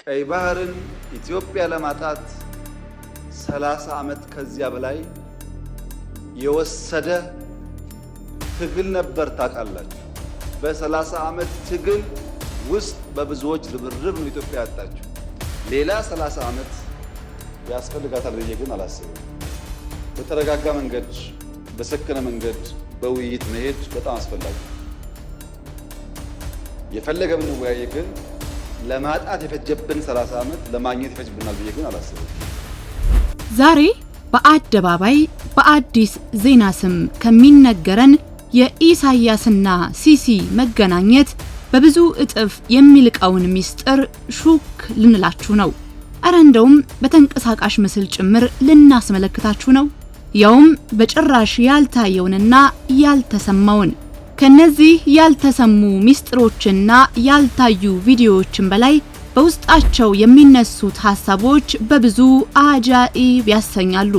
ቀይ ባህርን ኢትዮጵያ ለማጣት 30 ዓመት ከዚያ በላይ የወሰደ ትግል ነበር። ታውቃላችሁ። በ30 ዓመት ትግል ውስጥ በብዙዎች ርብርብ ነው ኢትዮጵያ ያጣችው። ሌላ 30 ዓመት ያስፈልጋታል ብዬ ግን አላስብም። በተረጋጋ መንገድ፣ በሰከነ መንገድ በውይይት መሄድ በጣም አስፈላጊ ነው። የፈለገ ብንወያይ ግን ለማጣት የፈጀብን 30 ዓመት ለማግኘት ይፈጅብናል ብዬ ግን አላስብም። ዛሬ በአደባባይ በአዲስ ዜና ስም ከሚነገረን የኢሳያስና ሲሲ መገናኘት በብዙ እጥፍ የሚልቀውን ሚስጥር ሹክ ልንላችሁ ነው። አረ እንደውም በተንቀሳቃሽ ምስል ጭምር ልናስመለክታችሁ ነው። ያውም በጭራሽ ያልታየውንና ያልተሰማውን። ከነዚህ ያልተሰሙ ሚስጥሮችና ያልታዩ ቪዲዮዎችን በላይ በውስጣቸው የሚነሱት ሐሳቦች በብዙ አጃኢብ ያሰኛሉ።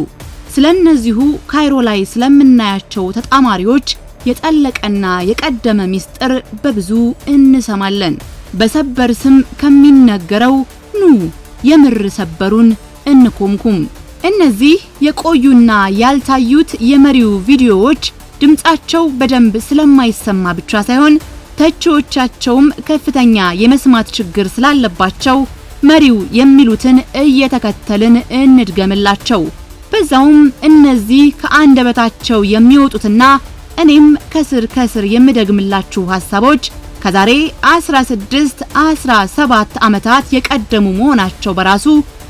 ስለነዚሁ ካይሮ ላይ ስለምናያቸው ተጣማሪዎች የጠለቀና የቀደመ ሚስጥር በብዙ እንሰማለን። በሰበር ስም ከሚነገረው ኑ የምር ሰበሩን እንኮምኩም። እነዚህ የቆዩና ያልታዩት የመሪው ቪዲዮዎች ድምጻቸው በደንብ ስለማይሰማ ብቻ ሳይሆን ተቺዎቻቸውም ከፍተኛ የመስማት ችግር ስላለባቸው መሪው የሚሉትን እየተከተልን እንድገምላቸው። በዛውም እነዚህ ከአንደበታቸው የሚወጡትና እኔም ከስር የምደግምላችሁ ሐሳቦች ከዛሬ 17 ዓመታት የቀደሙ መሆናቸው በራሱ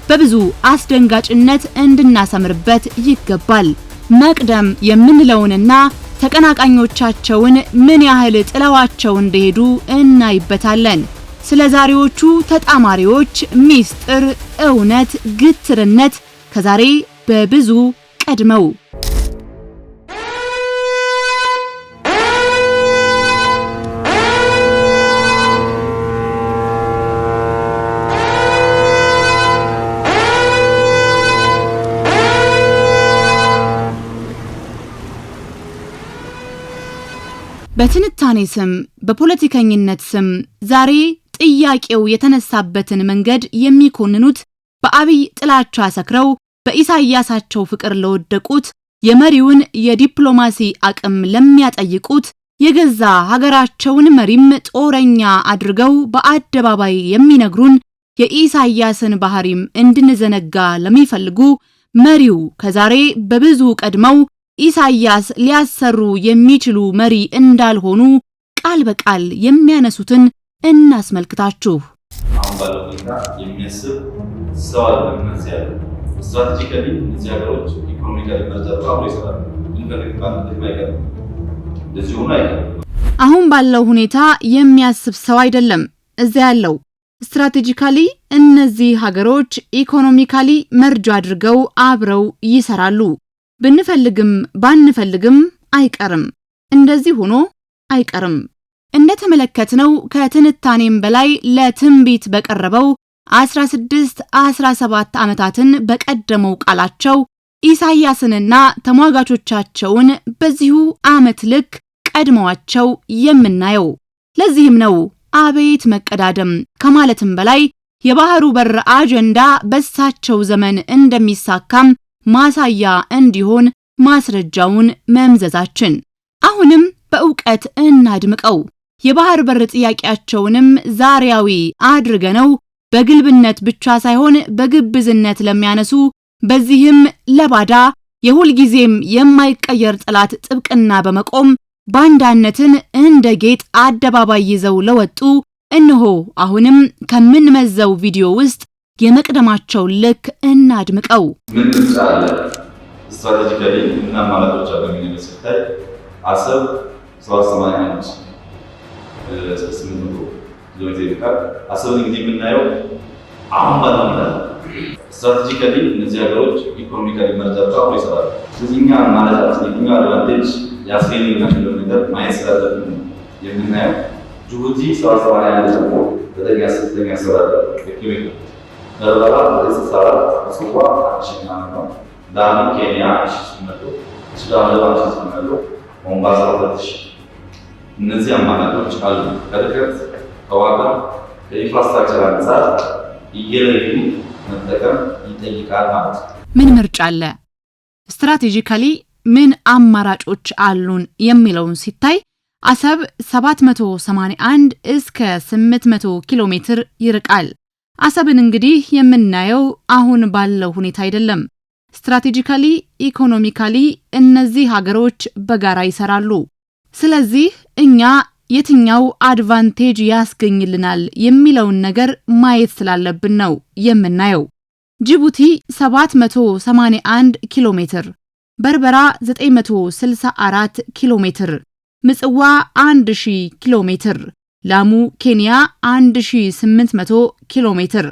በብዙ አስደንጋጭነት እንድናሰምርበት ይገባል። መቅደም የምንለውንና ተቀናቃኞቻቸውን ምን ያህል ጥለዋቸው እንደሄዱ እናይበታለን። ስለ ዛሬዎቹ ተጣማሪዎች ሚስጥር፣ እውነት፣ ግትርነት ከዛሬ በብዙ ቀድመው በትንታኔ ስም በፖለቲከኝነት ስም ዛሬ ጥያቄው የተነሳበትን መንገድ የሚኮንኑት በአብይ ጥላቻ ሰክረው በኢሳያሳቸው ፍቅር ለወደቁት የመሪውን የዲፕሎማሲ አቅም ለሚያጠይቁት የገዛ ሀገራቸውን መሪም ጦረኛ አድርገው በአደባባይ የሚነግሩን የኢሳያስን ባህሪም እንድንዘነጋ ለሚፈልጉ መሪው ከዛሬ በብዙ ቀድመው ኢሳያስ ሊያሰሩ የሚችሉ መሪ እንዳልሆኑ ቃል በቃል የሚያነሱትን እናስመልክታችሁ። አሁን ባለው ሁኔታ የሚያስብ ሰው አይደለም። ስትራቴጂካሊ እነዚህ ሀገሮች ኢኮኖሚካሊ መርጠው ይሰራሉ። አሁን ባለው ሁኔታ የሚያስብ ሰው አይደለም እዚያ ያለው። ስትራቴጂካሊ እነዚህ ሀገሮች ኢኮኖሚካሊ መርጃ አድርገው አብረው ይሰራሉ። ብንፈልግም ባንፈልግም አይቀርም። እንደዚህ ሆኖ አይቀርም። እንደተመለከትነው ከትንታኔም በላይ ለትንቢት በቀረበው 17 ዓመታትን በቀደመው ቃላቸው ኢሳያስንና ተሟጋቾቻቸውን በዚሁ ዓመት ልክ ቀድመዋቸው የምናየው። ለዚህም ነው አቤት መቀዳደም ከማለትም በላይ የባህሩ በር አጀንዳ በሳቸው ዘመን እንደሚሳካም ማሳያ እንዲሆን ማስረጃውን መምዘዛችን። አሁንም በእውቀት እናድምቀው። የባህር በር ጥያቄያቸውንም ዛሬያዊ አድርገነው በግልብነት ብቻ ሳይሆን በግብዝነት ለሚያነሱ፣ በዚህም ለባዳ የሁል ጊዜም የማይቀየር ጠላት ጥብቅና በመቆም ባንዳነትን እንደ ጌጥ አደባባይ ይዘው ለወጡ እነሆ አሁንም ከምንመዘው ቪዲዮ ውስጥ የመቅደማቸው ልክ እናድምቀው። ምን ተጻለ? ስትራቴጂካሊ እና ማለቶች አገኘን ሲታይ አሰብ 781 800 ኪሎ ሜትር አሰብ እንግዲህ የምናየው አሁን ባለው ስትራቴጂካሊ እነዚህ ሀገሮች ኢኮኖሚካሊ መርጠው ይሰራሉ። ስለዚህኛ ማለታችን የትኛው አድቫንቴጅ ያስገኝልናል የሚለው ነገር ማየት ስላለብን የምናየው ጅቡቲ 781 በተኛ ሰራለ ኪሎ ሜትር በርበራ 64 ጽዋ 1000 ነው። ዳኒ ኬንያ 1800 ሱዳን 1800 ሞምባሳ 2000 እነዚህ አማራጮች አሉ። ከርቀት ከዋጋ ከኢንፍራስትራክቸር አንፃር እየለዩ መጠቀም ይጠይቃል ማለት ነው። ምን ምርጫ አለ? ስትራቴጂካሊ ምን አማራጮች አሉን የሚለውን ሲታይ አሰብ 781 እስከ 800 ኪሎ ሜትር ይርቃል። አሰብን እንግዲህ የምናየው አሁን ባለው ሁኔታ አይደለም። ስትራቴጂካሊ፣ ኢኮኖሚካሊ እነዚህ ሀገሮች በጋራ ይሰራሉ። ስለዚህ እኛ የትኛው አድቫንቴጅ ያስገኝልናል የሚለውን ነገር ማየት ስላለብን ነው የምናየው። ጅቡቲ 781 ኪሎ ሜትር፣ በርበራ 964 ኪሎ ሜትር፣ ምጽዋ 1000 ኪሎ ሜትር፣ ላሙ ኬንያ 1800 ኪሎ ሜትር፣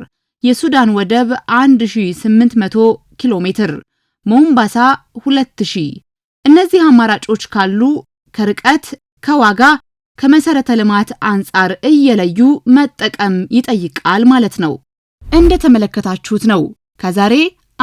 የሱዳን ወደብ 1800 ኪሎ ሜትር፣ ሞምባሳ 2000። እነዚህ አማራጮች ካሉ ከርቀት፣ ከዋጋ፣ ከመሰረተ ልማት አንጻር እየለዩ መጠቀም ይጠይቃል ማለት ነው። እንደተመለከታችሁት ነው ከዛሬ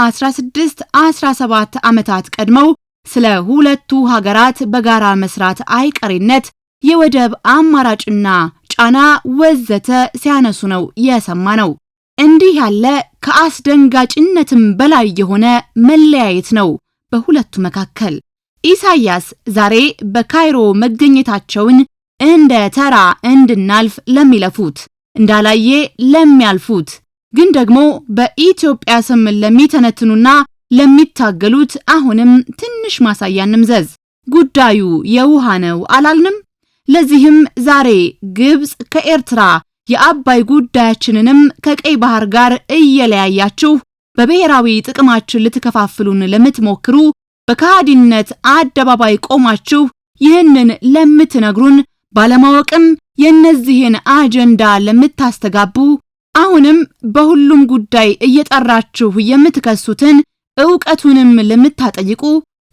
16-17 ዓመታት ቀድመው ስለ ሁለቱ ሀገራት በጋራ መስራት አይቀሬነት፣ የወደብ አማራጭና ጫና ወዘተ ሲያነሱ ነው የሰማነው። እንዲህ ያለ ከአስደንጋጭነትም በላይ የሆነ መለያየት ነው በሁለቱ መካከል። ኢሳያስ ዛሬ በካይሮ መገኘታቸውን እንደ ተራ እንድናልፍ ለሚለፉት፣ እንዳላየ ለሚያልፉት፣ ግን ደግሞ በኢትዮጵያ ስም ለሚተነትኑና ለሚታገሉት አሁንም ትንሽ ማሳያ እንምዘዝ። ጉዳዩ የውሃ ነው አላልንም? ለዚህም ዛሬ ግብጽ ከኤርትራ የአባይ ጉዳያችንንም ከቀይ ባህር ጋር እየለያያችሁ በብሔራዊ ጥቅማችን ልትከፋፍሉን ለምትሞክሩ፣ በከሃዲነት አደባባይ ቆማችሁ ይህንን ለምትነግሩን፣ ባለማወቅም የነዚህን አጀንዳ ለምታስተጋቡ፣ አሁንም በሁሉም ጉዳይ እየጠራችሁ የምትከሱትን ዕውቀቱንም ለምታጠይቁ፣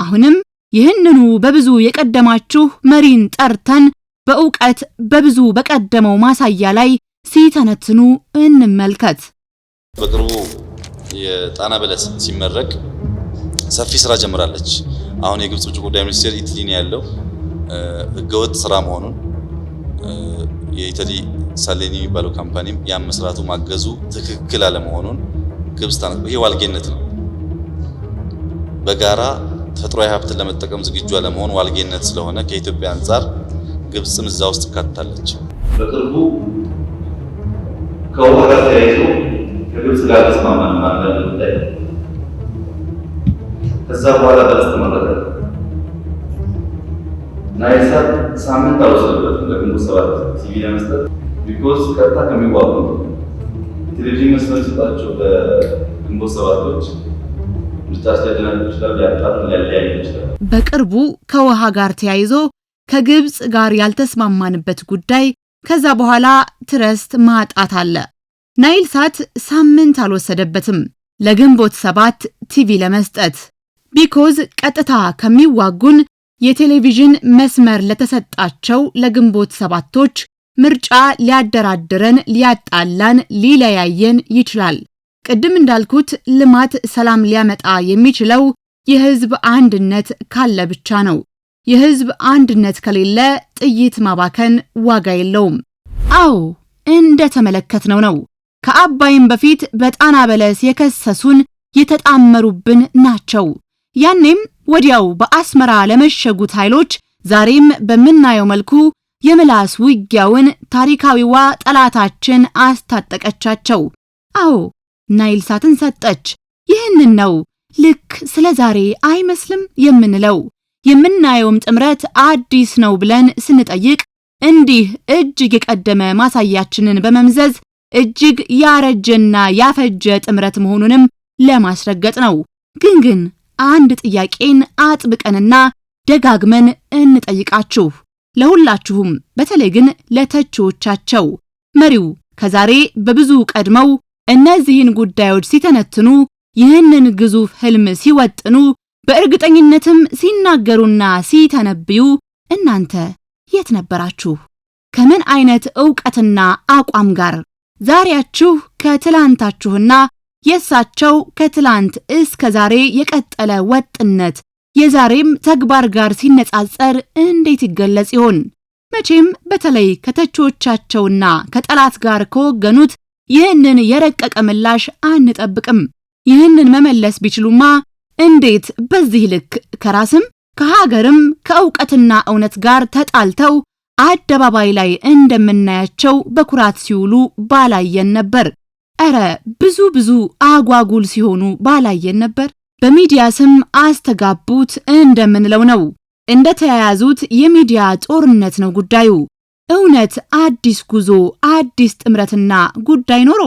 አሁንም ይህንኑ በብዙ የቀደማችሁ መሪን ጠርተን በዕውቀት በብዙ በቀደመው ማሳያ ላይ ሲተነትኑ እንመልከት። በቅርቡ የጣና በለስ ሲመረቅ ሰፊ ስራ ጀምራለች። አሁን የግብጽ ውጭ ጉዳይ ሚኒስቴር ኢትሊ ነው ያለው። ህገወጥ ስራ መሆኑን የኢትሊ ሳሌኒ የሚባለው ካምፓኒም ያን መስራቱ ማገዙ ትክክል አለመሆኑን ግብጽ ይሄ ዋልጌነት ነው። በጋራ ተፈጥሯዊ ሀብትን ለመጠቀም ዝግጁ አለመሆን ዋልጌነት ስለሆነ ከኢትዮጵያ አንጻር ግብጽም እዛ ውስጥ ካታለች። በቅርቡ ከውሃ ጋር ተያይዞ ከግብጽ ጋር ተስማማን ማለት ጉዳይ ከዛ በኋላ በለስ ተመረጠ። ናይልሳት ሳምንት አልወሰደበትም ለግንቦት ሰባት ቲቪ ለመስጠት ቢኮዝ ቀጥታ ከሚዋጉ ቴሌቪዥን መስመር ሲጣቸው በግንቦት ሰባቶች በቅርቡ ከውሃ ጋር ተያይዞ ከግብጽ ጋር ያልተስማማንበት ጉዳይ ከዛ በኋላ ትረስት ማጣት አለ። ናይልሳት ሳምንት አልወሰደበትም ለግንቦት ሰባት ቲቪ ለመስጠት ቢኮዝ ቀጥታ ከሚዋጉን የቴሌቪዥን መስመር ለተሰጣቸው ለግንቦት ሰባቶች ምርጫ ሊያደራድረን፣ ሊያጣላን፣ ሊለያየን ይችላል። ቅድም እንዳልኩት ልማት፣ ሰላም ሊያመጣ የሚችለው የህዝብ አንድነት ካለ ብቻ ነው። የህዝብ አንድነት ከሌለ ጥይት ማባከን ዋጋ የለውም። አዎ እንደተመለከትነው ነው። ከአባይም በፊት በጣና በለስ የከሰሱን የተጣመሩብን ናቸው። ያኔም ወዲያው በአስመራ ለመሸጉት ኃይሎች ዛሬም በምናየው መልኩ የምላስ ውጊያውን ታሪካዊዋ ጠላታችን አስታጠቀቻቸው። አዎ ናይልሳትን ሰጠች። ይህንን ነው ልክ ስለ ዛሬ አይመስልም የምንለው። የምናየውም ጥምረት አዲስ ነው ብለን ስንጠይቅ እንዲህ እጅግ የቀደመ ማሳያችንን በመምዘዝ እጅግ ያረጀና ያፈጀ ጥምረት መሆኑንም ለማስረገጥ ነው። ግን አንድ ጥያቄን አጥብቀንና ደጋግመን እንጠይቃችሁ፣ ለሁላችሁም፣ በተለይ ግን ለተቺዎቻቸው። መሪው ከዛሬ በብዙ ቀድመው እነዚህን ጉዳዮች ሲተነትኑ፣ ይህንን ግዙፍ ህልም ሲወጥኑ፣ በእርግጠኝነትም ሲናገሩና ሲተነብዩ እናንተ የት ነበራችሁ? ከምን አይነት ዕውቀትና አቋም ጋር? ዛሬያችሁ ከትላንታችሁና የሳቸው ከትላንት እስከ ዛሬ የቀጠለ ወጥነት የዛሬም ተግባር ጋር ሲነጻጸር እንዴት ይገለጽ ይሆን? መቼም በተለይ ከተቺዎቻቸውና ከጠላት ጋር ከወገኑት ይህንን የረቀቀ ምላሽ አንጠብቅም። ይህንን መመለስ ቢችሉማ እንዴት በዚህ ልክ ከራስም ከሀገርም ከእውቀትና እውነት ጋር ተጣልተው አደባባይ ላይ እንደምናያቸው በኩራት ሲውሉ ባላየን ነበር። እረ ብዙ አጓጉል ሲሆኑ ባላየን ነበር። በሚዲያ ስም አስተጋቡት እንደምንለው ነው። እንደተያያዙት የሚዲያ ጦርነት ነው ጉዳዩ። እውነት አዲስ ጉዞ አዲስ ጥምረትና ጉዳይ ኖሮ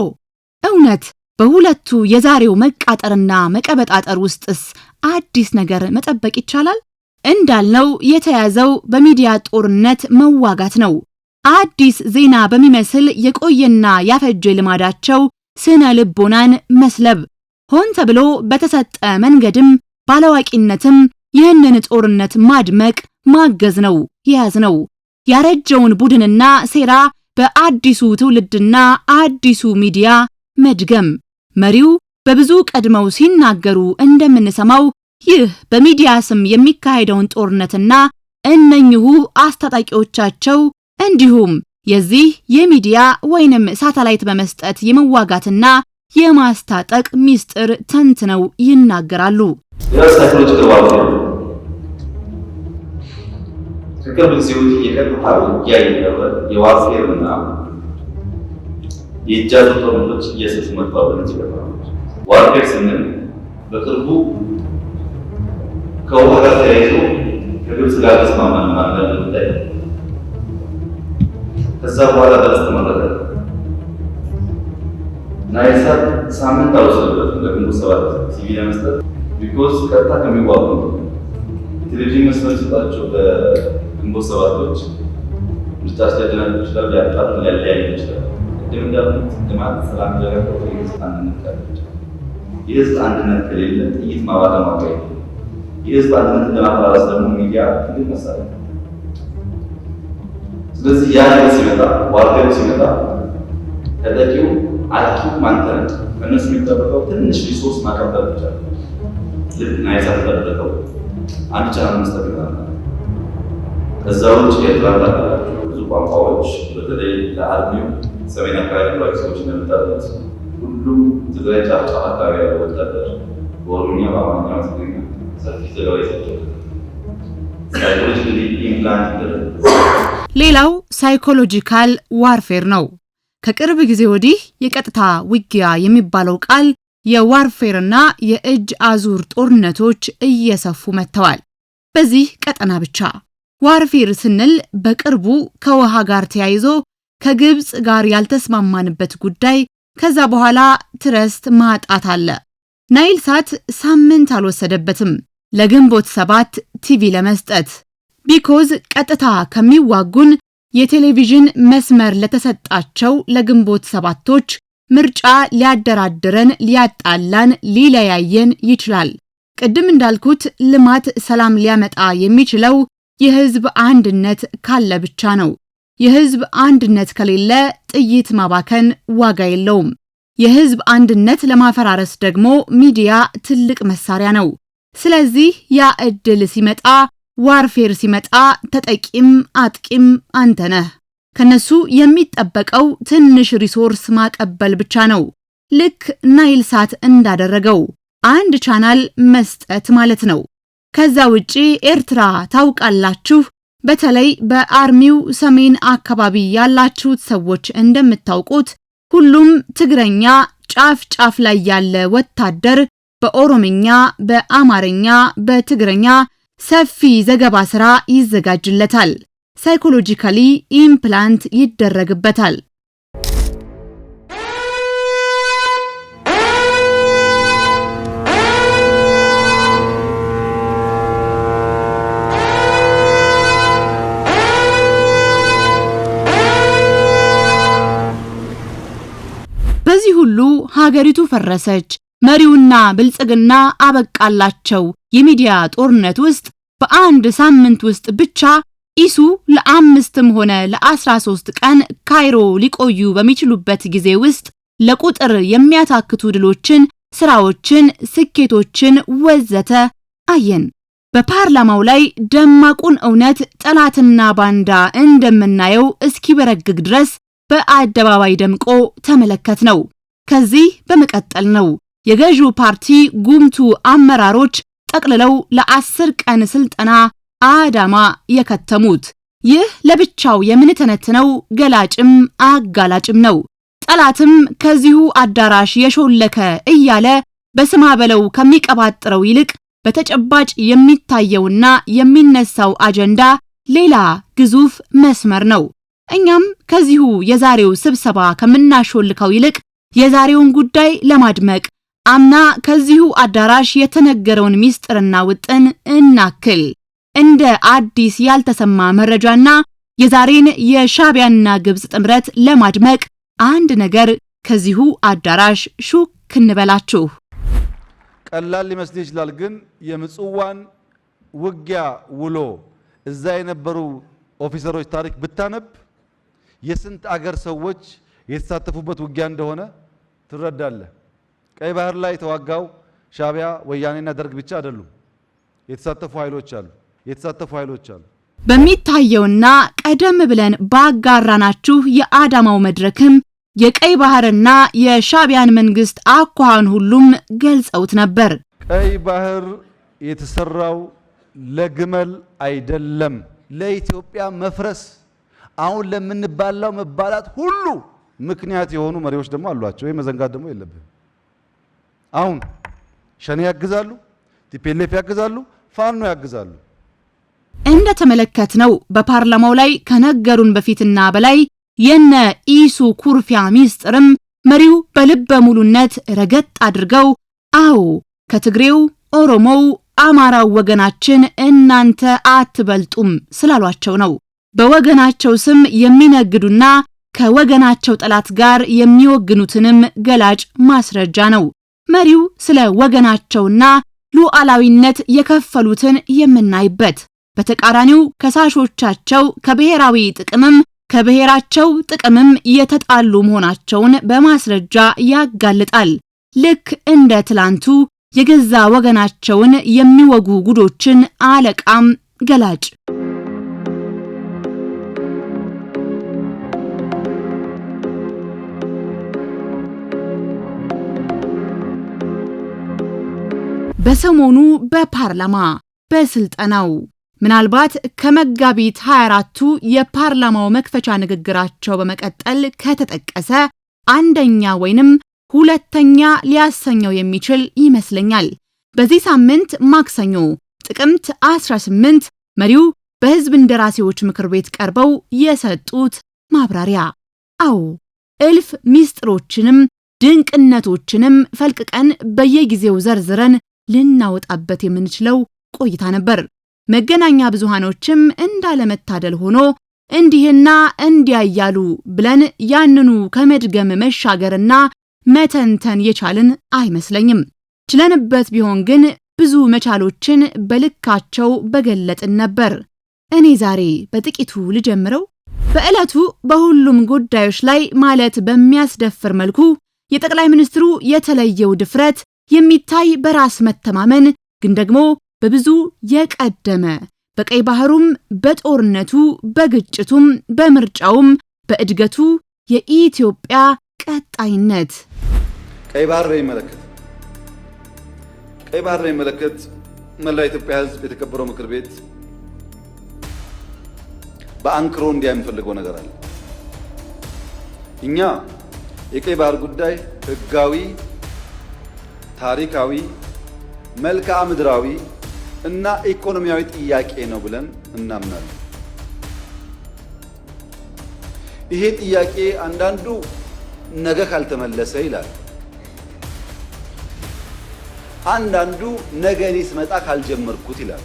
እውነት በሁለቱ የዛሬው መቃጠርና መቀበጣጠር ውስጥስ አዲስ ነገር መጠበቅ ይቻላል? እንዳልነው የተያዘው በሚዲያ ጦርነት መዋጋት ነው። አዲስ ዜና በሚመስል የቆየና ያፈጀ ልማዳቸው ስነ ልቦናን መስለብ፣ ሆን ተብሎ በተሰጠ መንገድም ባላዋቂነትም ይህንን ጦርነት ማድመቅ ማገዝ ነው የያዝነው። ያረጀውን ቡድንና ሴራ በአዲሱ ትውልድና አዲሱ ሚዲያ መድገም። መሪው በብዙ ቀድመው ሲናገሩ እንደምንሰማው ይህ በሚዲያ ስም የሚካሄደውን ጦርነትና እነኚሁ አስታጣቂዎቻቸው እንዲሁም የዚህ የሚዲያ ወይንም ሳተላይት በመስጠት የመዋጋትና የማስታጠቅ ሚስጥር ተንትነው ይናገራሉ። ከቅርብ ጊዜ ወዲህ የቀጥታ ውጊያ የዋርፌርና የእጅ አዙር ጦርነቶች እየሰፉ መጥተዋል። በነዚህ ቀጠናዎች ዋርፌር ስንል በቅርቡ ከውሃ ጋር ተያይዞ ከግብጽ ጋር ተስማማን ማለት ጉዳይ ከዛ በኋላ በለስ ተመረጠ። ናይል ሳት ሳምንት አልወሰደበትም ለግንቦት ሰባት ቲቪ ለመስጠት ቢኮዝ ቀጥታ ከሚዋጉ የቴሌቪዥን መስመር ሲሰጣቸው በግንቦት ሰባቶች ምርጫ ሲያደናቅፉ ይችላል፣ ሊያጣሉ ሊያለያዩ ይችላል። ቅድም እንዳልኩት ልማት፣ ሰላም ተረጋግጦ የህዝብ አንድነት ካለ የህዝብ አንድነት ከሌለ ጥይት ማባተ ማካሄድ የህዝብ አንድነትን ለማፈራረስ ደግሞ ሚዲያ ትልቅ መሳሪያ ነው። ስለዚህ ያ ነገር ሲመጣ ዋርፌሩ ሲመጣ ተጠቂው አጥቂው ማንተን ከእነሱ የሚጠበቀው ትንሽ ሪሶርስ ማቀበል ብቻ ነው። ልክ ናይል ሳት ተደረገው አንድ ቻናል መስጠት ይሆናል። ከዛ ውጭ ኤርትራ ታውቃላችሁ ብዙ ቋንቋዎች በተለይ ለአርሚው ሰሜን አካባቢ ያሉ ሰዎች እንደምታውቁት ሁሉም ትግራይ ጫፍ አካባቢ ያለው ወታደር በኦሮምኛ በአማርኛ ትግርኛ ሰፊ ዘገባ ይሰጣል። ሳይኮሎጂካሊ ኢምፕላንት ይደረጋል። ሌላው ሳይኮሎጂካል ዋርፌር ነው። ከቅርብ ጊዜ ወዲህ የቀጥታ ውጊያ የሚባለው ቃል የዋርፌርና የእጅ አዙር ጦርነቶች እየሰፉ መጥተዋል። በዚህ ቀጠና ብቻ ዋርፌር ስንል በቅርቡ ከውሃ ጋር ተያይዞ ከግብጽ ጋር ያልተስማማንበት ጉዳይ ከዛ በኋላ ትረስት ማጣት አለ። ናይል ሳት ሳምንት አልወሰደበትም ለግንቦት ሰባት ቲቪ ለመስጠት ቢኮዝ ቀጥታ ከሚዋጉን የቴሌቪዥን መስመር ለተሰጣቸው ለግንቦት ሰባቶች ምርጫ ሊያደራድረን ሊያጣላን ሊለያየን ይችላል። ቅድም እንዳልኩት ልማት ሰላም ሊያመጣ የሚችለው የህዝብ አንድነት ካለ ብቻ ነው። የህዝብ አንድነት ከሌለ ጥይት ማባከን ዋጋ የለውም። የህዝብ አንድነት ለማፈራረስ ደግሞ ሚዲያ ትልቅ መሳሪያ ነው። ስለዚህ ያ እድል ሲመጣ ዋርፌር ሲመጣ ተጠቂም አጥቂም አንተ ነህ። ከነሱ የሚጠበቀው ትንሽ ሪሶርስ ማቀበል ብቻ ነው። ልክ ናይል ሳት እንዳደረገው አንድ ቻናል መስጠት ማለት ነው። ከዛ ውጪ ኤርትራ ታውቃላችሁ፣ በተለይ በአርሚው ሰሜን አካባቢ ያላችሁት ሰዎች እንደምታውቁት ሁሉም ትግረኛ ጫፍ ጫፍ ላይ ያለ ወታደር በኦሮምኛ፣ በአማርኛ፣ በትግረኛ ሰፊ ዘገባ ስራ ይዘጋጅለታል። ሳይኮሎጂካሊ ኢምፕላንት ይደረግበታል። በዚህ ሁሉ ሀገሪቱ ፈረሰች፣ መሪውና ብልጽግና አበቃላቸው የሚዲያ ጦርነት ውስጥ በአንድ ሳምንት ውስጥ ብቻ ኢሱ ለ5ም ሆነ ለ13 ቀን ካይሮ ሊቆዩ በሚችሉበት ጊዜ ውስጥ ለቁጥር የሚያታክቱ ድሎችን፣ ስራዎችን፣ ስኬቶችን ወዘተ አየን። በፓርላማው ላይ ደማቁን እውነት ጠላትና ባንዳ እንደምናየው እስኪበረግግ ድረስ በአደባባይ ደምቆ ተመለከትነው። ከዚህ በመቀጠል ነው የገዢው ፓርቲ ጉምቱ አመራሮች ጠቅልለው ለ10 ቀን ስልጠና አዳማ የከተሙት። ይህ ለብቻው የምንተነትነው ገላጭም አጋላጭም ነው። ጠላትም ከዚሁ አዳራሽ የሾለከ እያለ በስማ በለው ከሚቀባጥረው ይልቅ በተጨባጭ የሚታየውና የሚነሳው አጀንዳ ሌላ ግዙፍ መስመር ነው። እኛም ከዚሁ የዛሬው ስብሰባ ከምናሾልከው ይልቅ የዛሬውን ጉዳይ ለማድመቅ አምና ከዚሁ አዳራሽ የተነገረውን ሚስጥርና ውጥን እናክል። እንደ አዲስ ያልተሰማ መረጃና የዛሬን የሻዕቢያና ግብጽ ጥምረት ለማድመቅ አንድ ነገር ከዚሁ አዳራሽ ሹክ እንበላችሁ። ቀላል ሊመስል ይችላል፣ ግን የምጽዋን ውጊያ ውሎ እዛ የነበሩ ኦፊሰሮች ታሪክ ብታነብ የስንት አገር ሰዎች የተሳተፉበት ውጊያ እንደሆነ ትረዳለህ። ቀይ ባህር ላይ የተዋጋው ሻዕቢያ ወያኔና ደርግ ብቻ አይደሉም። የተሳተፉ ኃይሎች አሉ። በሚታየውና ቀደም ብለን ባጋራናችሁ የአዳማው መድረክም የቀይ ባህርና የሻዕቢያን መንግስት አኳኋን ሁሉም ገልጸውት ነበር። ቀይ ባህር የተሰራው ለግመል አይደለም፣ ለኢትዮጵያ መፍረስ አሁን ለምንባላው መባላት ሁሉ ምክንያት የሆኑ መሪዎች ደግሞ አሏቸው። ይሄ መዘንጋት ደግሞ የለብንም። አሁን ሸኔ ያግዛሉ፣ ቲፒኤልኤፍ ያግዛሉ፣ ፋኖ ያግዛሉ። እንደተመለከትነው በፓርላማው ላይ ከነገሩን በፊትና በላይ የነ ኢሱ ኩርፊያ ሚስጥርም መሪው በልበ ሙሉነት ረገጥ አድርገው አዎ ከትግሬው፣ ኦሮሞው፣ አማራው ወገናችን እናንተ አትበልጡም ስላሏቸው ነው። በወገናቸው ስም የሚነግዱና ከወገናቸው ጠላት ጋር የሚወግኑትንም ገላጭ ማስረጃ ነው። መሪው ስለ ወገናቸውና ሉዓላዊነት የከፈሉትን የምናይበት፣ በተቃራኒው ከሳሾቻቸው ከብሔራቸው ጥቅምም የተጣሉ መሆናቸውን በማስረጃ ያጋልጣል። ልክ እንደ ትላንቱ የገዛ ወገናቸውን የሚወጉ ጉዶችን አለቃም ገላጭ። በሰሞኑ በፓርላማ በስልጠናው ምናልባት ከመጋቢት 24ቱ የፓርላማው መክፈቻ ንግግራቸው በመቀጠል ከተጠቀሰ አንደኛ ወይንም ሁለተኛ ሊያሰኘው የሚችል ይመስለኛል። በዚህ ሳምንት ማክሰኞ ጥቅምት 18 መሪው በሕዝብ እንደራሴዎች ምክር ቤት ቀርበው የሰጡት ማብራሪያ፣ አዎ እልፍ ሚስጥሮችንም ድንቅነቶችንም ፈልቅቀን በየጊዜው ዘርዝረን ልናወጣበት የምንችለው ቆይታ ነበር። መገናኛ ብዙሃኖችም እንዳለመታደል ሆኖ እንዲህና እንዲያያሉ ብለን ያንኑ ከመድገም መሻገርና መተንተን የቻልን አይመስለኝም። ችለንበት ቢሆን ግን ብዙ መቻሎችን በልካቸው በገለጥን ነበር። እኔ ዛሬ በጥቂቱ ልጀምረው። በዕለቱ በሁሉም ጉዳዮች ላይ ማለት በሚያስደፍር መልኩ የጠቅላይ ሚኒስትሩ የተለየው ድፍረት የሚታይ በራስ መተማመን ግን ደግሞ በብዙ የቀደመ በቀይ ባህሩም በጦርነቱ በግጭቱም በምርጫውም በእድገቱ የኢትዮጵያ ቀጣይነት ቀይ ባህር የሚመለከት መላ ኢትዮጵያ ሕዝብ የተከበረው ምክር ቤት በአንክሮ እንዲያይ የምፈልገው ነገር አለ። እኛ የቀይ ባህር ጉዳይ ህጋዊ፣ ታሪካዊ፣ መልክዓ ምድራዊ እና ኢኮኖሚያዊ ጥያቄ ነው ብለን እናምናለን። ይሄ ጥያቄ አንዳንዱ ነገ ካልተመለሰ ይላል፣ አንዳንዱ ነገ እኔ ስመጣ ካልጀመርኩት ይላል።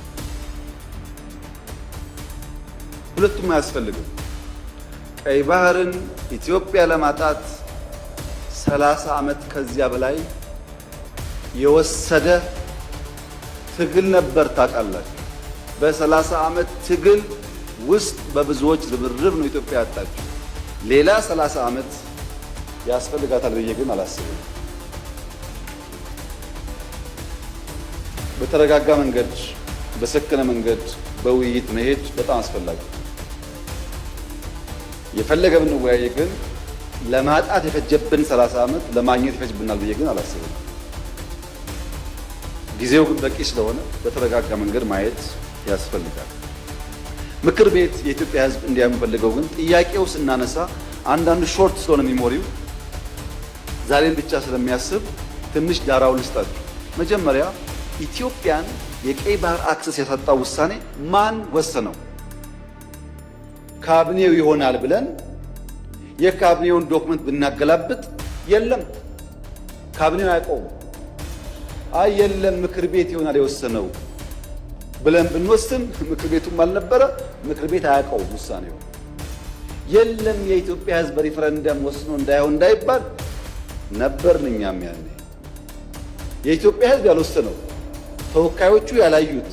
ሁለቱም አያስፈልግም። ቀይ ባህርን ኢትዮጵያ ለማጣት 30 ዓመት ከዚያ በላይ የወሰደ ትግል ነበር። ታውቃላችሁ፣ በ30 ዓመት ትግል ውስጥ በብዙዎች ርብርብ ነው ኢትዮጵያ ያጣችው። ሌላ 30 ዓመት ያስፈልጋታል ብዬ ግን አላስብም። በተረጋጋ መንገድ፣ በሰከነ መንገድ በውይይት መሄድ በጣም አስፈላጊ። የፈለገ ብንወያይ ግን ለማጣት የፈጀብን 30 ዓመት ለማግኘት ይፈጅብናል ብዬ ግን አላስብም። ጊዜው ግን በቂ ስለሆነ በተረጋጋ መንገድ ማየት ያስፈልጋል። ምክር ቤት የኢትዮጵያ ሕዝብ እንዲያምፈልገው ግን ጥያቄው ስናነሳ አንዳንዱ ሾርት ስለሆነ ሚሞሪው ዛሬን ብቻ ስለሚያስብ ትንሽ ዳራውን ልስጣችሁ። መጀመሪያ ኢትዮጵያን የቀይ ባህር አክሰስ ያሳጣው ውሳኔ ማን ወሰነው? ካቢኔው ይሆናል ብለን የካቢኔውን ዶክመንት ብናገላብጥ የለም፣ ካቢኔው አያውቀውም። አይ የለም ምክር ቤት ይሆናል የወሰነው ብለን ብንወስን ምክር ቤቱም አልነበረ፣ ምክር ቤት አያውቀውም ውሳኔው። የለም የኢትዮጵያ ሕዝብ በሪፈረንደም ወስኖ እንዳይሆን እንዳይባል ነበርን እኛም ያኔ። የኢትዮጵያ ሕዝብ ያልወሰነው ተወካዮቹ ያላዩት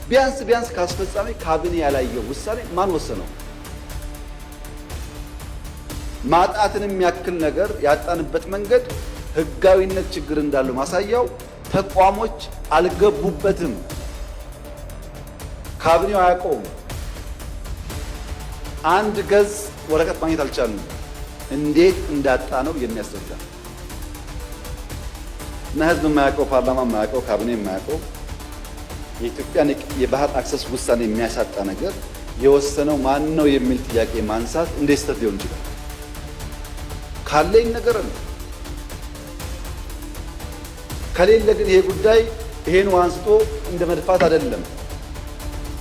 ቢያንስ ከአስፈጻሚ ካቢኔ ያላየው ውሳኔ ማን ወሰነው? ማጣትን የሚያክል ነገር ያጣንበት መንገድ ህጋዊነት ችግር እንዳለው ማሳያው ተቋሞች አልገቡበትም። ካቢኔው አያውቀውም። አንድ ገጽ ወረቀት ማግኘት አልቻልንም። እንዴት እንዳጣ ነው የሚያስረዳ እና ህዝብ የማያውቀው ፓርላማ የማያውቀው ካቢኔ የማያውቀው የኢትዮጵያን የባህር አክሰስ ውሳኔ የሚያሳጣ ነገር የወሰነው ማን ነው የሚል ጥያቄ ማንሳት እንዴት ስህተት ሊሆን ይችላል? ካለኝ ነገር ነው። ከሌለ ግን ይሄ ጉዳይ ይሄን አንስቶ እንደ መድፋት አይደለም፣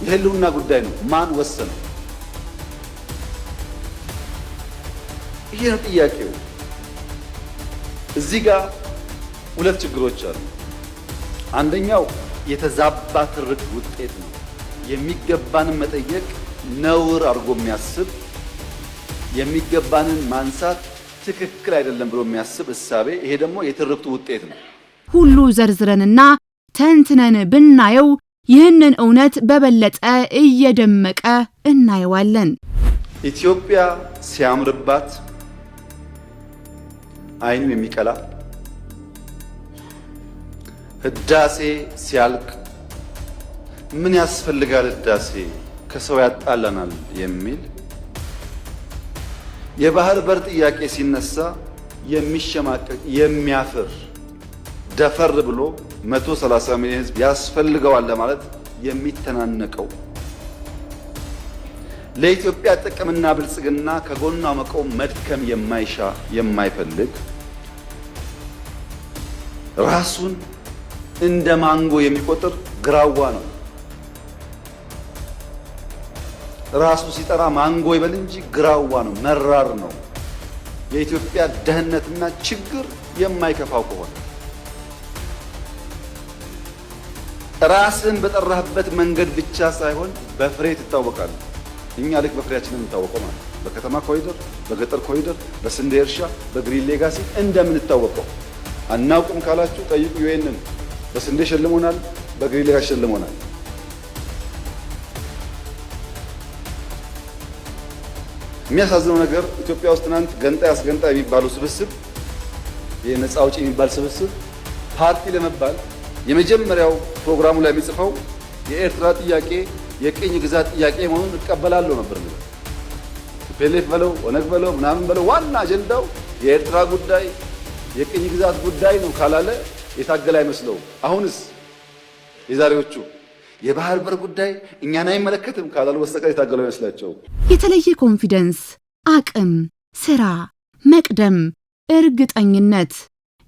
የህልውና ጉዳይ ነው። ማን ወሰነው? ይሄ ነው ጥያቄው። እዚህ ጋር ሁለት ችግሮች አሉ። አንደኛው የተዛባ ትርክ ውጤት ነው። የሚገባንን መጠየቅ ነውር አድርጎ የሚያስብ የሚገባንን ማንሳት ትክክል አይደለም ብሎ የሚያስብ እሳቤ፣ ይሄ ደግሞ የትርክቱ ውጤት ነው። ሁሉ ዘርዝረንና ተንትነን ብናየው ይህንን እውነት በበለጠ እየደመቀ እናየዋለን። ኢትዮጵያ ሲያምርባት አይኑ የሚቀላ፣ ህዳሴ ሲያልቅ ምን ያስፈልጋል ህዳሴ ከሰው ያጣላናል የሚል፣ የባህር በር ጥያቄ ሲነሳ የሚሸማቀቅ የሚያፍር፣ ደፈር ብሎ 130 ሚሊዮን ህዝብ ያስፈልገዋል ለማለት የሚተናነቀው፣ ለኢትዮጵያ ጥቅምና ብልጽግና ከጎኗ መቆም መድከም የማይሻ የማይፈልግ፣ ራሱን እንደ ማንጎ የሚቆጥር ግራዋ ነው። ራሱ ሲጠራ ማንጎ ይበል እንጂ ግራዋ ነው፣ መራር ነው። የኢትዮጵያ ደህንነትና ችግር የማይከፋው ከሆነ ራስን በጠራህበት መንገድ ብቻ ሳይሆን በፍሬ ትታወቃለህ። እኛ ልክ በፍሬያችን የምንታወቀው ማለት በከተማ ኮሪደር፣ በገጠር ኮሪደር፣ በስንዴ እርሻ፣ በግሪን ሌጋሲ እንደምንታወቀው አናውቅም ካላችሁ ጠይቁ። ዩኤንን በስንዴ ሸልሞናል፣ በግሪን ሌጋሲ ሸልሞናል። የሚያሳዝነው ነገር ኢትዮጵያ ውስጥ ትናንት ገንጣይ አስገንጣይ የሚባሉ ስብስብ፣ የነፃ አውጪ የሚባል ስብስብ ፓርቲ ለመባል የመጀመሪያው ፕሮግራሙ ላይ የሚጽፈው የኤርትራ ጥያቄ የቅኝ ግዛት ጥያቄ መሆኑን እቀበላለሁ ነበር። ፔሌፍ በለው ኦነግ በለው ምናምን በለው ዋና አጀንዳው የኤርትራ ጉዳይ የቅኝ ግዛት ጉዳይ ነው ካላለ የታገለ አይመስለው። አሁንስ የዛሬዎቹ የባህር በር ጉዳይ እኛን አይመለከትም ካላሉ በስተቀር የታገለው አይመስላቸው። የተለየ ኮንፊደንስ፣ አቅም፣ ስራ፣ መቅደም፣ እርግጠኝነት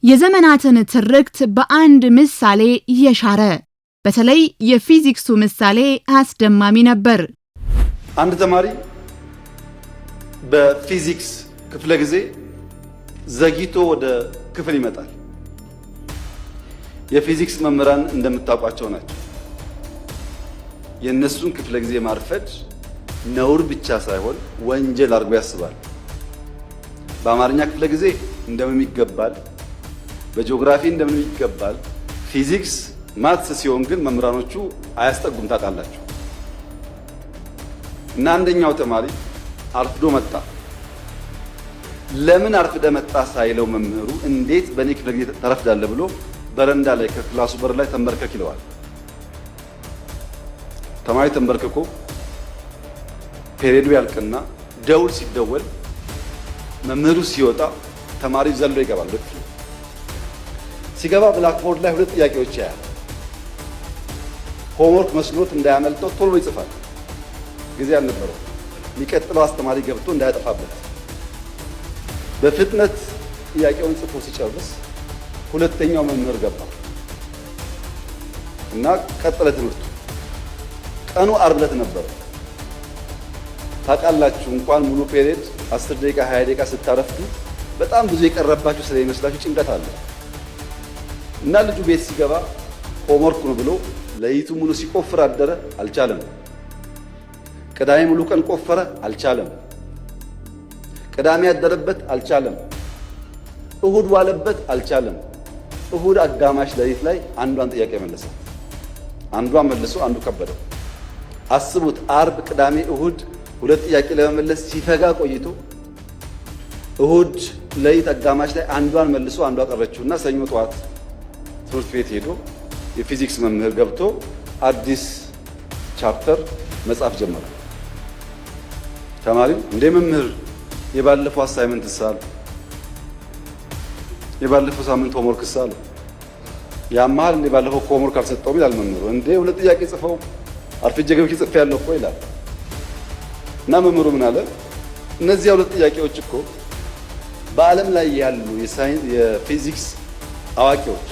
የዘመናትን ትርክት በአንድ ምሳሌ የሻረ፣ በተለይ የፊዚክሱ ምሳሌ አስደማሚ ነበር። አንድ ተማሪ በፊዚክስ ክፍለ ጊዜ ዘግይቶ ወደ ክፍል ይመጣል። የፊዚክስ መምህራን እንደምታውቋቸው ናቸው። የእነሱን ክፍለ ጊዜ ማርፈድ ነውር ብቻ ሳይሆን ወንጀል አድርጎ ያስባል። በአማርኛ ክፍለ ጊዜ እንደምን ይገባል፣ በጂኦግራፊ እንደምን ይገባል። ፊዚክስ ማትስ ሲሆን ግን መምህራኖቹ አያስጠጉም ታውቃላችሁ። እና አንደኛው ተማሪ አርፍዶ መጣ። ለምን አርፍደ መጣ ሳይለው መምህሩ እንዴት በኔ ክፍለ ጊዜ ተረፍዳለህ ብሎ በረንዳ ላይ ከክላሱ በር ላይ ተንበርከክ ይለዋል። ተማሪ ተንበርክኮ ፔሬዱ ያልቅና ደውል ሲደወል መምህሩ ሲወጣ ተማሪው ዘሎ ይገባል። ልክ ሲገባ ብላክቦርድ ላይ ሁለት ጥያቄዎች ያያል። ሆምወርክ መስሎት እንዳያመልጠው ቶሎ ይጽፋል። ጊዜ አልነበረው። የሚቀጥለው አስተማሪ ገብቶ እንዳያጠፋበት በፍጥነት ጥያቄውን ጽፎ ሲጨርስ ሁለተኛው መምህር ገባ እና ቀጠለ ትምህርቱ። ቀኑ ዓርብ ዕለት ነበር። ታውቃላችሁ እንኳን ሙሉ ፔሪየድ 10 ደቂቃ 20 ደቂቃ ስታረፍዱ በጣም ብዙ የቀረባችሁ ስለሚመስላችሁ ጭንቀት አለ እና ልጁ ቤት ሲገባ ሆምወርክ ነው ብሎ ለይቱ ሙሉ ሲቆፍር አደረ። አልቻለም። ቅዳሜ ሙሉ ቀን ቆፈረ። አልቻለም። ቅዳሜ ያደረበት አልቻለም። እሁድ ዋለበት አልቻለም። እሁድ አጋማሽ ለሊት ላይ አንዷን ጥያቄ መለሰ። አንዷን መልሶ አንዱ ከበደው። አስቡት፣ ዓርብ፣ ቅዳሜ፣ እሁድ ሁለት ጥያቄ ለመመለስ ሲፈጋ ቆይቶ እሁድ ለሊት አጋማሽ ላይ አንዷን መልሶ አንዷ ቀረችውና ሰኞ ጠዋት ትምህርት ቤት ሄዶ የፊዚክስ መምህር ገብቶ አዲስ ቻፕተር መጻፍ ጀመረ። ተማሪው እንደ መምህር የባለፈው አሳይመንት ሳለ የባለፈው ሳምንት ሆምወርክ ሳለ ያማል እንደ ባለፈው ሆምወርክ አልሰጠውም ይላል መምህሩ። እንደ ሁለት ጥያቄ ጽፈው አርፍጄ ገብቼ ጽፌያለሁ እኮ ይላል። እና መምህሩ ምን አለ? እነዚህ ሁለት ጥያቄዎች እኮ በዓለም ላይ ያሉ የሳይንስ የፊዚክስ አዋቂዎች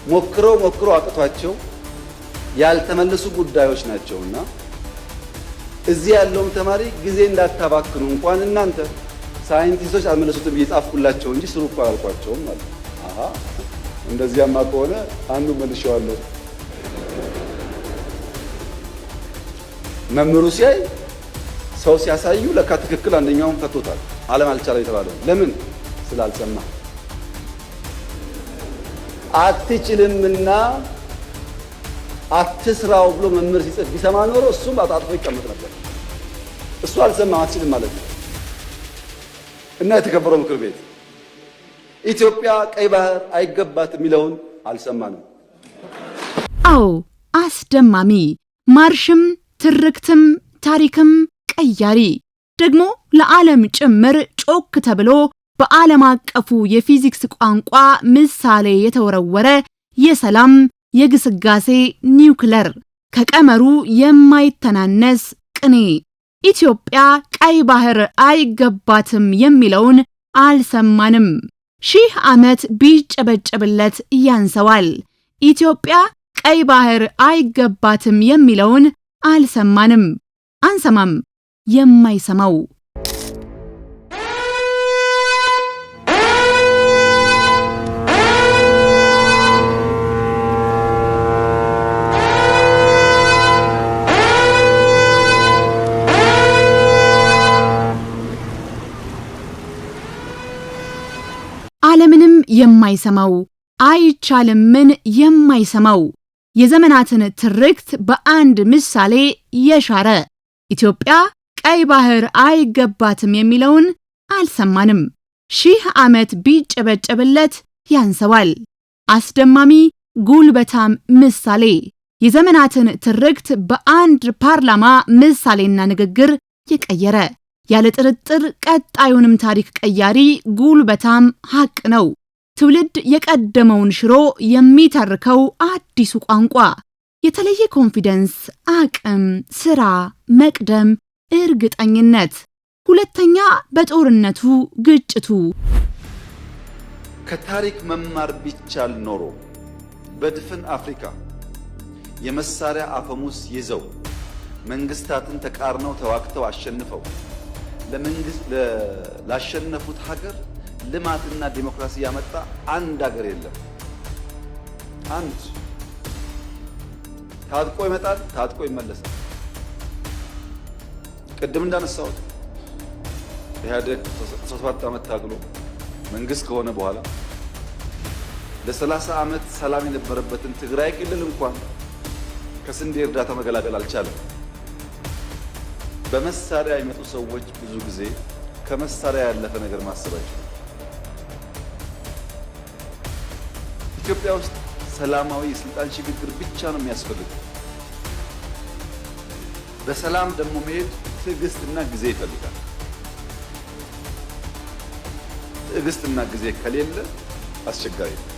ሞክረው አቅቷቸው ያልተመለሱ ጉዳዮች ናቸውና እዚህ ያለውን ተማሪ ጊዜ እንዳታባክኑ እንኳን እናንተ ሳይንቲስቶች አልመለሱትም እየጻፍኩላቸው እንጂ ስሩ እኮ አላልኳቸውም ማለት። አሃ እንደዚያማ ከሆነ አንዱ መልሼዋለሁ። መምህሩ ሲያይ ሰው ሲያሳዩ ለካ ትክክል አንደኛውን ፈቶታል። ዓለም አልቻለ የተባለው ለምን ስላልሰማ አትችልምና አትስራው ብሎ መምህር ሲጽፍ ቢሰማ ኖሮ እሱም አጣጥፎ ይቀመጥ ነበር። እሱ አልሰማም፣ አትችልም ማለት ነው። እና የተከበረው ምክር ቤት ኢትዮጵያ ቀይ ባህር አይገባትም የሚለውን አልሰማንም። አዎ አስደማሚ ማርሽም ትርክትም ታሪክም ቀያሪ ደግሞ ለዓለም ጭምር ጮክ ተብሎ በዓለም አቀፉ የፊዚክስ ቋንቋ ምሳሌ የተወረወረ የሰላም የግስጋሴ ኒውክለር ከቀመሩ የማይተናነስ ቅኔ ኢትዮጵያ ቀይ ባህር አይገባትም የሚለውን አልሰማንም። 1000 ዓመት ቢጨበጨብለት ያንሰዋል። ኢትዮጵያ ቀይ ባህር አይገባትም የሚለውን አልሰማንም፣ አንሰማም። የማይሰማው ዓለምንም የማይሰማው አይቻልምን የማይሰማው የዘመናትን ትርክት በአንድ ምሳሌ የሻረ ኢትዮጵያ ቀይ ባህር አይገባትም የሚለውን አልሰማንም። 1000 ዓመት ቢጨበጨብለት ያንሰዋል። አስደማሚ ጉልበታም ምሳሌ የዘመናትን ትርክት በአንድ ፓርላማ ምሳሌና ንግግር የቀየረ ያለ ጥርጥር ቀጣዩንም ታሪክ ቀያሪ ጉልበታም ሐቅ ነው። ትውልድ የቀደመውን ሽሮ የሚተርከው አዲሱ ቋንቋ የተለየ ኮንፊደንስ፣ አቅም፣ ስራ፣ መቅደም፣ እርግጠኝነት። ሁለተኛ በጦርነቱ ግጭቱ ከታሪክ መማር ቢቻል ኖሮ በድፍን አፍሪካ የመሳሪያ አፈሙስ ይዘው መንግስታትን ተቃርነው ተዋግተው አሸንፈው ላሸነፉት ሀገር ልማትና ዲሞክራሲ ያመጣ አንድ ሀገር የለም። አንድ ታጥቆ ይመጣል፣ ታጥቆ ይመለሳል። ቅድም እንዳነሳሁት ኢህአዴግ 17 ዓመት ታግሎ መንግስት ከሆነ በኋላ ለ30 ዓመት ሰላም የነበረበትን ትግራይ ክልል እንኳን ከስንዴ እርዳታ መገላገል አልቻለም። በመሳሪያ የመጡ ሰዎች ብዙ ጊዜ ከመሳሪያ ያለፈ ነገር ማሰባቸው። ኢትዮጵያ ውስጥ ሰላማዊ የስልጣን ሽግግር ብቻ ነው የሚያስፈልገው። በሰላም ደግሞ መሄድ ትዕግስትና ጊዜ ይፈልጋል። ትዕግስትና ጊዜ ከሌለ አስቸጋሪ ነው።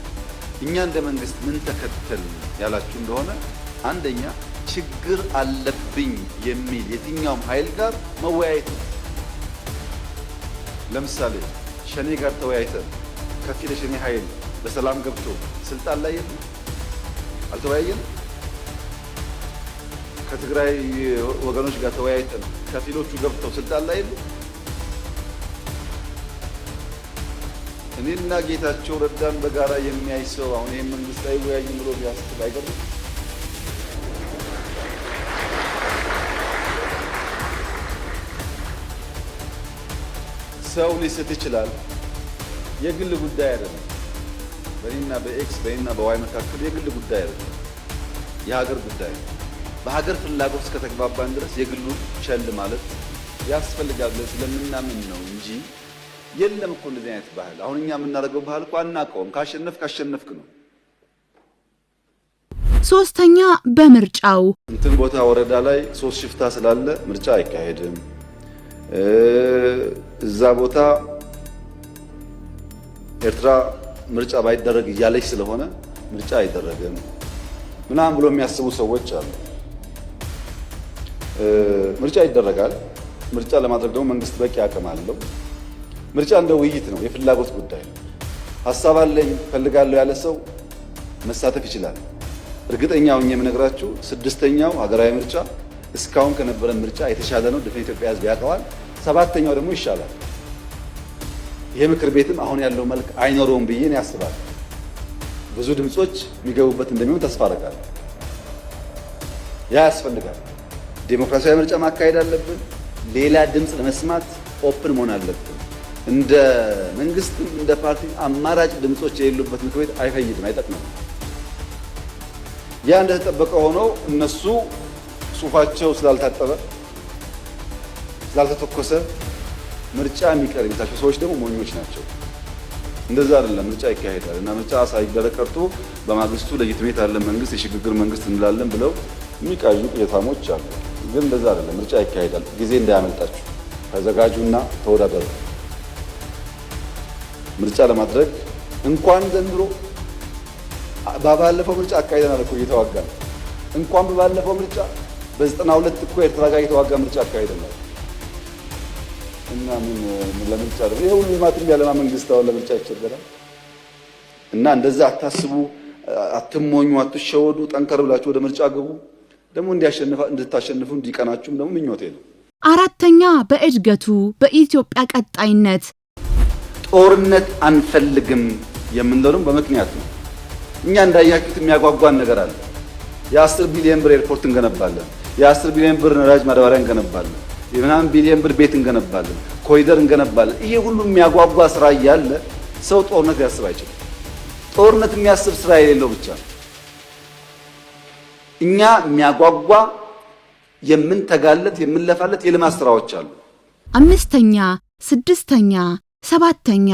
እኛ እንደ መንግስት ምን ተከተል ያላችሁ እንደሆነ አንደኛ ችግር አለብኝ የሚል የትኛውም ኃይል ጋር መወያየት ነው። ለምሳሌ ሸኔ ጋር ተወያይተን ከፊል የሸኔ ኃይል በሰላም ገብቶ ስልጣን ላይ የለም፣ አልተወያየንም። ከትግራይ ወገኖች ጋር ተወያይተን ከፊሎቹ ገብተው ስልጣን ላይ የለም። እኔና ጌታቸው ረዳን በጋራ የሚያይ ሰው አሁን ይህን መንግስት አይወያይም ብሎ ቢያስብ አይገርም? ሰው ሊስት ይችላል። የግል ጉዳይ አይደለም። በእኔና በኤክስ በእኔና በዋይ መካከል የግል ጉዳይ አይደለም፣ የሀገር ጉዳይ ነው። በሀገር ፍላጎት እስከተግባባን ድረስ የግሉን ቸል ማለት ያስፈልጋል ብለን ስለምናምን ነው እንጂ የለም እኮ እንደዚህ አይነት ባህል። አሁን እኛ የምናደርገው ባህል እኮ አናውቀውም። ካሸነፍክ ነው። ሶስተኛ በምርጫው እንትን ቦታ ወረዳ ላይ 3 ሽፍታ ስላለ ምርጫ አይካሄድም። እዛ ቦታ ኤርትራ ምርጫ ባይደረግ እያለች ስለሆነ ምርጫ አይደረግም ምናምን ብሎ የሚያስቡ ሰዎች አሉ። ምርጫ ይደረጋል። ምርጫ ለማድረግ ደግሞ መንግስት በቂ አቅም አለው። ምርጫ እንደ ውይይት ነው፣ የፍላጎት ጉዳይ ነው። ሀሳብ አለኝ ፈልጋለሁ ያለ ሰው መሳተፍ ይችላል። እርግጠኛው የምነግራችሁ 6ኛው ሀገራዊ ምርጫ እስካሁን ከነበረ ምርጫ የተሻለ ነው። ድፍን ኢትዮጵያ ሕዝብ ያውቀዋል። 7ኛው ደግሞ ይሻላል። ይሄ ምክር ቤትም አሁን ያለው መልክ አይኖረውም ብዬ ነው ያስባል። ብዙ ድምጾች የሚገቡበት እንደሚሆን ተስፋ አደርጋለሁ። ያ ያስፈልጋል። ዴሞክራሲያዊ ምርጫ ማካሄድ አለብን። ሌላ ድምጽ ለመስማት ኦፕን መሆን አለብን። እንደ መንግስትም እንደ ፓርቲ አማራጭ ድምጾች የሌሉበት ምክር ቤት አይፈይድም፣ አይጠቅምም። ያ እንደተጠበቀ ሆኖ እነሱ ሱፋቸው ስላልታጠበ ስላልተተኮሰ ምርጫ የሚቀር የሚታቸው ሰዎች ደግሞ ሞኞች ናቸው። እንደዛ አይደለም። ምርጫ ይካሄዳል እና ምርጫ ሳይደረግ ቀርቶ በማግስቱ ለጅትሜት ያለ መንግስት የሽግግር መንግስት እንላለን ብለው የሚቃዡ ቅዠታሞች አሉ። ግን እንደዛ አይደለም። ምርጫ ይካሄዳል። ጊዜ እንዳያመልጣችሁ ተዘጋጁና ተወዳደሩ። ምርጫ ለማድረግ እንኳን ዘንድሮ ባለፈው ምርጫ አካሄደናል እኮ እየተዋጋን እንኳን ባለፈው ምርጫ በ92 እኮ ኤርትራ ጋር እየተዋጋ ምርጫ አካሄደናል። እና ምን ለምርጫ ነው ይሄ ሁሉ ማጥም ያለማ መንግስት አሁን ለምርጫ ይቸገራል። እና እንደዛ አታስቡ፣ አትሞኙ፣ አትሸወዱ። ጠንከር ብላችሁ ወደ ምርጫ ግቡ። ደግሞ እንድታሸንፉ እንዲቀናችሁም ደግሞ ምኞቴ ነው። አራተኛ በእድገቱ በኢትዮጵያ ቀጣይነት ጦርነት አንፈልግም የምንለውም በምክንያት ነው። እኛ እንዳያችሁት የሚያጓጓን ነገር አለ። የ10 ቢሊዮን ብር ኤርፖርት እንገነባለን። የ10 ቢሊዮን ብር ነዳጅ ማዳበሪያ እንገነባለን። የምናምን ቢሊዮን ብር ቤት እንገነባለን። ኮሪደር እንገነባለን። ይሄ ሁሉ የሚያጓጓ ስራ እያለ ሰው ጦርነት ሊያስብ አይችልም። ጦርነት የሚያስብ ስራ የሌለው ብቻ ነው። እኛ የሚያጓጓ የምንተጋለት የምንለፋለት የልማት ስራዎች አሉ። አምስተኛ፣ ስድስተኛ፣ ሰባተኛ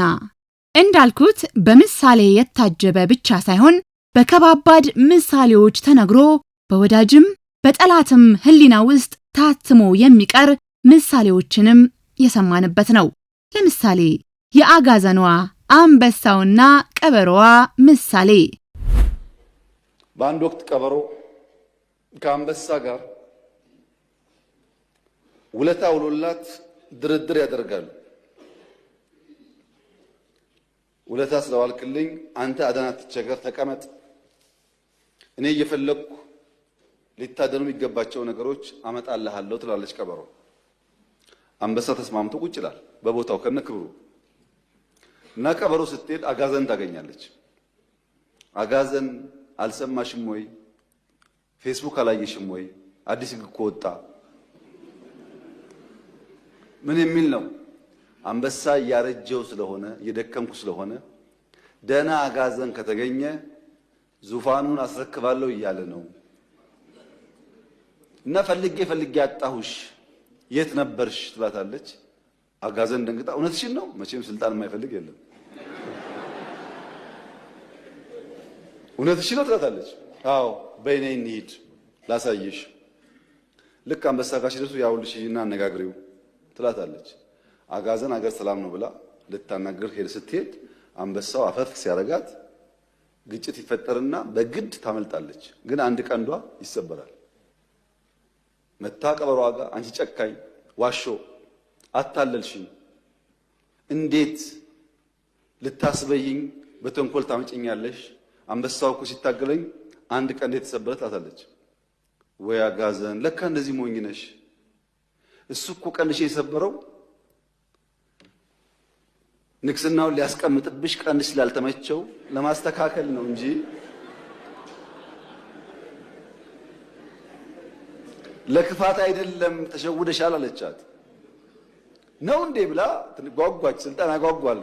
እንዳልኩት በምሳሌ የታጀበ ብቻ ሳይሆን በከባባድ ምሳሌዎች ተነግሮ በወዳጅም በጠላትም ሕሊና ውስጥ ታትሞ የሚቀር ምሳሌዎችንም የሰማንበት ነው። ለምሳሌ የአጋዘኗ አንበሳውና ቀበሮዋ ምሳሌ። በአንድ ወቅት ቀበሮ ከአንበሳ ጋር ውለታ ውሎላት ድርድር ያደርጋሉ። ውለታ ስለዋልክልኝ አንተ አደና አትቸገር፣ ተቀመጥ፣ እኔ እየፈለግኩ ሊታደኑ የሚገባቸው ነገሮች አመጣልሃለሁ ትላለች ቀበሮ። አንበሳ ተስማምቶ ቁጭ ይላል በቦታው ከነ ክብሩ እና ቀበሮ ስትሄድ አጋዘን ታገኛለች። አጋዘን አልሰማሽም ወይ? ፌስቡክ አላየሽም ወይ? አዲስ ሕግ እኮ ወጣ። ምን የሚል ነው? አንበሳ እያረጀው ስለሆነ እየደከምኩ ስለሆነ ደህና አጋዘን ከተገኘ ዙፋኑን አስረክባለሁ እያለ ነው እና ፈልጌ አጣሁሽ፣ የት ነበርሽ ትላታለች። አጋዘን ደንግጣ እውነትሽን ነው? መቼም ስልጣን የማይፈልግ የለም። እውነትሽን ነው ትላታለች። አዎ በእኔ እንሂድ ላሳይሽ። ልክ አንበሳ ጋር ሲደርሱ ያውልሽ እና አነጋግሪው ትላታለች። አጋዘን አገር ሰላም ነው ብላ ልታናገር ሄድ ስትሄድ አንበሳው አፈፍ ሲያረጋት ግጭት ይፈጠርና በግድ ታመልጣለች። ግን አንድ ቀንዷ ይሰበራል። መታ ቀበሮዋ ጋር አንቺ ጨካኝ ዋሾ አታለልሽኝ፣ እንዴት ልታስበይኝ በተንኮል ታመጭኛለሽ? አንበሳው እኮ ሲታገለኝ አንድ ቀንዴ ተሰበረ ትላታለች። ወይ አጋዘን፣ ለካ እንደዚህ ሞኝ ነሽ። እሱ እኮ ቀንሽ የሰበረው ንግስናውን ሊያስቀምጥብሽ ቀንሽ ስላልተመቸው ለማስተካከል ነው እንጂ ለክፋት አይደለም። ተሸውደሻል አለቻት። ነው እንዴ ብላ ጓጓች። ስልጣን አጓጓል።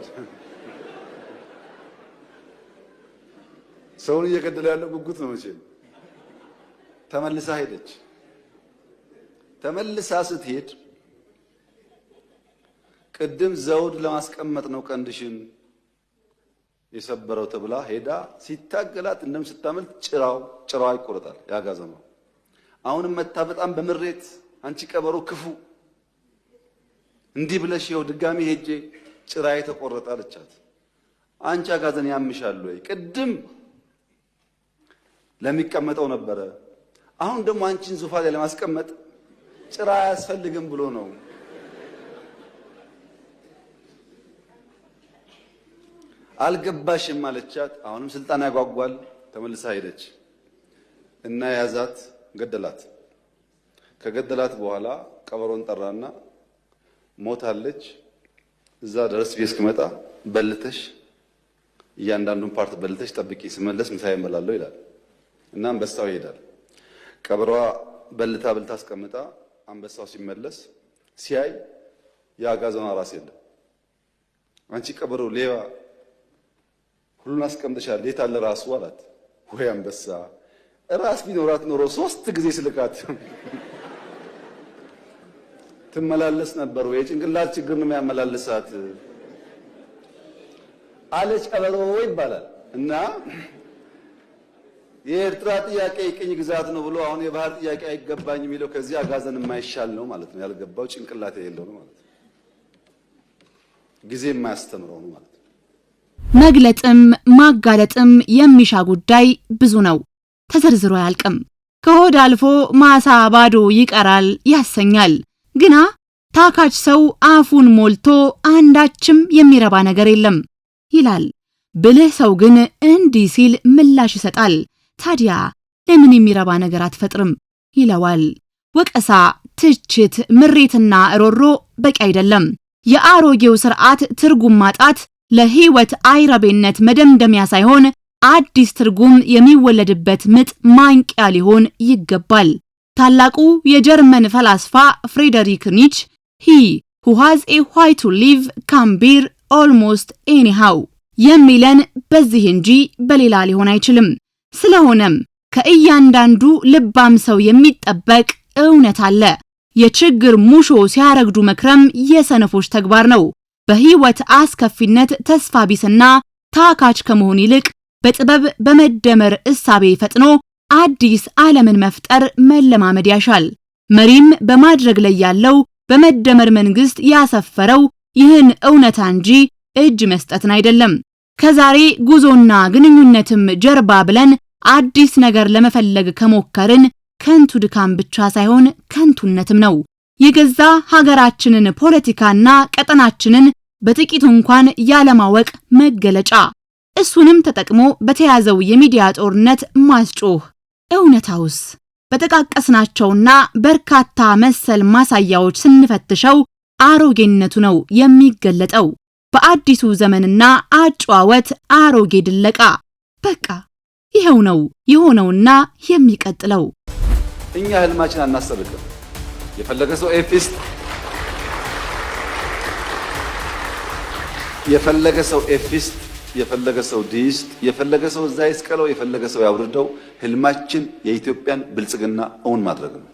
ሰውን እየገደለ ያለው ጉጉት ነው መቼም። ተመልሳ ሄደች። ተመልሳ ስትሄድ ቅድም ዘውድ ለማስቀመጥ ነው ቀንድሽን የሰበረው ተብላ ሄዳ ሲታገላት እንደም ስታመልጥ ጭራዋ ይቆረጣል ያጋዘመው። አሁንም መታ በጣም በምሬት አንቺ ቀበሮ ክፉ እንዲህ ብለሽ ይኸው ድጋሚ ሄጄ ጭራዬ ተቆረጠ አለቻት። አንቺ አጋዘን ያምሻል ወይ? ቅድም ለሚቀመጠው ነበረ፣ አሁን ደግሞ አንቺን ዙፋን ላይ ለማስቀመጥ ጭራ አያስፈልግም ብሎ ነው። አልገባሽም አለቻት። አሁንም ስልጣን ያጓጓል። ተመልሳ ሄደች እና ያዛት፣ ገደላት። ከገደላት በኋላ ቀበሮን ጠራና ሞታለች፣ እዛ ድረስ ቤት እስክመጣ በልተሽ እያንዳንዱን ፓርት በልተሽ ጠብቂ፣ ስመለስ ምሳዬ እበላለሁ ይላል እና አንበሳው ይሄዳል። ቀበሮዋ በልታ አስቀምጣ አንበሳው ሲመለስ ሲያይ የአጋዘኗ ራስ የለም። አንቺ ቀበሮ ሌባ ሁሉን አስቀምጥሻል፣ የት አለ ራሱ አላት። ወይ አንበሳ ራስ ቢኖራት ኖሮ 3 ጊዜ ስልካት ትመላለስ ነበር ወይ? ጭንቅላት ችግር ነው የሚያመላልሳት አለች ቀበሮ ይባላል። እና የኤርትራ ጥያቄ የቅኝ ግዛት ነው ብሎ አሁን የባህር ጥያቄ አይገባኝ የሚለው ከዚህ አጋዘን የማይሻል ነው ማለት ነው። ያልገባው ጭንቅላት የሌለው ነው ማለት ነው። ጊዜ የማያስተምረው ነው ማለት ነው። መግለጥም ማጋለጥም የሚሻ ጉዳይ ብዙ ነው፣ ተዘርዝሮ አያልቅም። ከሆድ አልፎ ማሳ ባዶ ይቀራል ያሰኛል። ግና ታካች ሰው አፉን ሞልቶ አንዳችም የሚረባ ነገር የለም ይላል። ብልህ ሰው ግን እንዲህ ሲል ምላሽ ይሰጣል። ታዲያ ለምን የሚረባ ነገር አትፈጥርም ይለዋል። ወቀሳ፣ ትችት፣ ምሬትና እሮሮ በቂ አይደለም። የአሮጌው ስርዓት ትርጉም ማጣት ለህይወት አይረቤነት መደምደሚያ ሳይሆን አዲስ ትርጉም የሚወለድበት ምጥ ማንቂያ ሊሆን ይገባል። ታላቁ የጀርመን ፈላስፋ ፍሬደሪክ ኒች he who has a why to live can bear almost anyhow የሚለን በዚህ እንጂ በሌላ ሊሆን አይችልም። ስለሆነም ከእያንዳንዱ ልባም ሰው የሚጠበቅ እውነት አለ። የችግር ሙሾ ሲያረግዱ መክረም የሰነፎች ተግባር ነው። በህይወት አስከፊነት ተስፋ ቢስና ታካች ከመሆን ይልቅ በጥበብ በመደመር እሳቤ ፈጥኖ አዲስ ዓለምን መፍጠር መለማመድ ያሻል። መሪም በማድረግ ላይ ያለው በመደመር መንግስት ያሰፈረው ይህን እውነታ እንጂ እጅ መስጠትን አይደለም። ከዛሬ ጉዞና ግንኙነትም ጀርባ ብለን አዲስ ነገር ለመፈለግ ከሞከርን ከንቱ ድካም ብቻ ሳይሆን ከንቱነትም ነው። የገዛ ሀገራችንን ፖለቲካና ቀጠናችንን በጥቂቱ እንኳን ያለማወቅ መገለጫ፣ እሱንም ተጠቅሞ በተያዘው የሚዲያ ጦርነት ማስጮህ። እውነታውስ በተቃቀስናቸውና በርካታ መሰል ማሳያዎች ስንፈትሸው አሮጌነቱ ነው የሚገለጠው። በአዲሱ ዘመንና አጫዋወት አሮጌ ድለቃ። በቃ ይሄው ነው የሆነውና የሚቀጥለው። እኛ ህልማችን አናሰብቅም። የፈለገ ሰው ኤፊስት፣ የፈለገ ሰው ዲስት፣ የፈለገ ሰው እዛ ይስቀለው፣ የፈለገ ሰው ያውርደው። ህልማችን የኢትዮጵያን ብልጽግና እውን ማድረግ ነው።